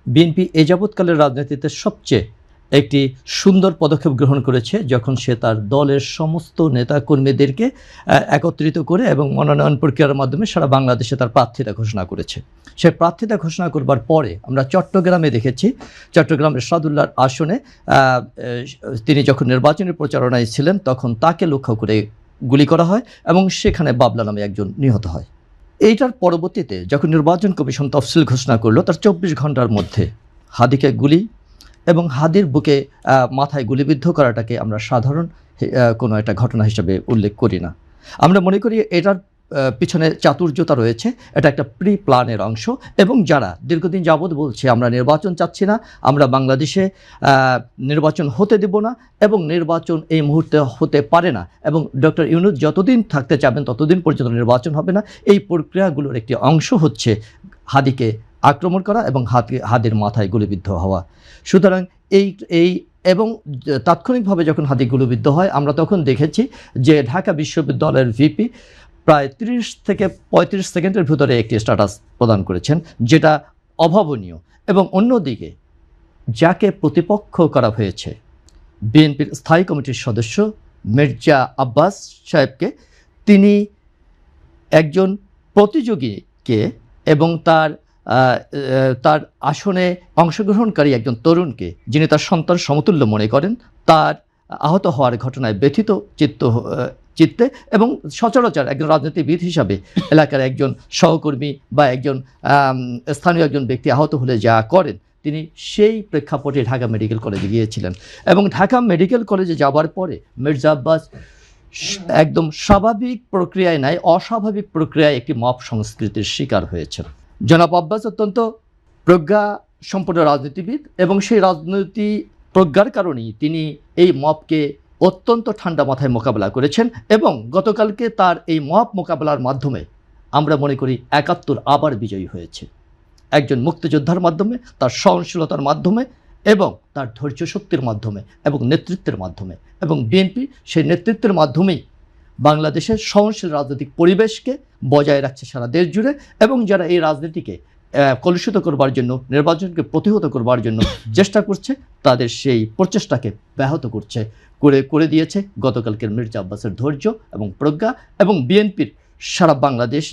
BNP এ যাবৎকালের রাজনীতিতে সবচেয়ে একটি সুন্দর পদক্ষেপ গ্রহণ করেছে যখন সে তার দলের সমস্ত নেতাকর্মীদেরকে একত্রিত করে এবং মনোনয়ন প্রক্রিয়ার মাধ্যমে সারা বাংলাদেশে তার প্রার্থিতা ঘোষণা করেছে। সে প্রার্থিতা ঘোষণা করবার পরে আমরা চট্টগ্রামে দেখেছি, চট্টগ্রাম এরশাদুল্লাহর আসনে তিনি যখন নির্বাচনী প্রচারণায় ছিলেন তখন তাকে লক্ষ্য করে গুলি করা হয় এবং সেখানে বাবলা নামে একজন নিহত হয়। এইটার পরবর্তীতে যখন নির্বাচন কমিশন তফসিল ঘোষণা করলো, তার 24 ঘন্টার মধ্যে হাদিকে গুলি এবং হাদির বুকে মাথায় গুলিবিদ্ধ করাটাকে আমরা সাধারণ কোনো একটা ঘটনা হিসেবে উল্লেখ করি না। আমরা মনে করি এটার পিছনে চাতুর্যতা রয়েছে, এটা একটা প্রি প্ল্যানের অংশ। এবং যারা দীর্ঘদিন যাবৎ বলছে আমরা নির্বাচন চাচ্ছি না, আমরা বাংলাদেশে নির্বাচন হতে দেব না এবং নির্বাচন এই মুহূর্তে হতে পারে না এবং ডক্টর ইউনূস যতদিন থাকতে চাবেন ততদিন পর্যন্ত নির্বাচন হবে না, এই প্রক্রিয়াগুলোর একটি অংশ হচ্ছে হাদিকে আক্রমণ করা এবং হাদির মাথায় গুলিবিদ্ধ হওয়া। সুতরাং এই এবং তাৎক্ষণিকভাবে যখন হাদি গুলিবিদ্ধ হয় আমরা তখন দেখেছি যে ঢাকা বিশ্ববিদ্যালয়ের ভিপি প্রায় 30 থেকে 35 সেকেন্ডের ভিতরে একটি স্ট্যাটাস প্রদান করেছেন, যেটা অভাবনীয়। এবং অন্যদিকে যাকে প্রতিপক্ষ করা হয়েছে বিএনপির স্থায়ী কমিটির সদস্য মির্জা আব্বাস সাহেবকে, তিনি একজন প্রতিযোগীকে এবং তার আসনে অংশগ্রহণকারী একজন তরুণকে, যিনি তার সন্তান সমতুল্য মনে করেন, তার আহত হওয়ার ঘটনায় ব্যথিত চিত্তে এবং সচরাচর একজন রাজনীতিবিদ হিসাবে এলাকার একজন সহকর্মী বা একজন স্থানীয় একজন ব্যক্তি আহত হলে যা করেন, তিনি সেই প্রেক্ষাপটে ঢাকা মেডিকেল কলেজে গিয়েছিলেন এবং ঢাকা মেডিকেল কলেজে যাওয়ার পরে মির্জা আব্বাস একদম স্বাভাবিক প্রক্রিয়ায় নয়, অস্বাভাবিক প্রক্রিয়ায় একটি মব সংস্কৃতির শিকার হয়েছেন। জনাব আব্বাস অত্যন্ত প্রজ্ঞা সম্পন্ন রাজনীতিবিদ এবং সেই রাজনীতি প্রজ্ঞার কারণেই তিনি এই মবকে অত্যন্ত ঠান্ডা মাথায় মোকাবেলা করেছেন এবং গতকালকে তার এই মব মোকাবেলার মাধ্যমে আমরা মনে করি ৭১ আবার বিজয়ী হয়েছে। একজন মুক্তিযোদ্ধার মাধ্যমে, তার সহনশীলতার মাধ্যমে এবং তার ধৈর্য শক্তির মাধ্যমে এবং নেতৃত্বের মাধ্যমে, এবং বিএনপি সেই নেতৃত্বের মাধ্যমেই বাংলাদেশের সহনশীল রাজনৈতিক পরিবেশকে বজায় রাখছে সারা দেশ জুড়ে এবং যারা এই রাজনীতিকে কলুষিত করবার জন্য, নির্বাচনকে প্রতিহত করবার জন্য চেষ্টা করছে, তাদের সেই প্রচেষ্টাকে ব্যাহত করে দিয়েছে গতকালকের মির্জা আব্বাসের ধৈর্য এবং প্রজ্ঞা এবং বিএনপির সারা বাংলাদেশ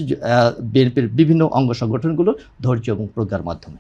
বিএনপির বিভিন্ন অঙ্গ সংগঠনগুলোর ধৈর্য এবং প্রজ্ঞার মাধ্যমে।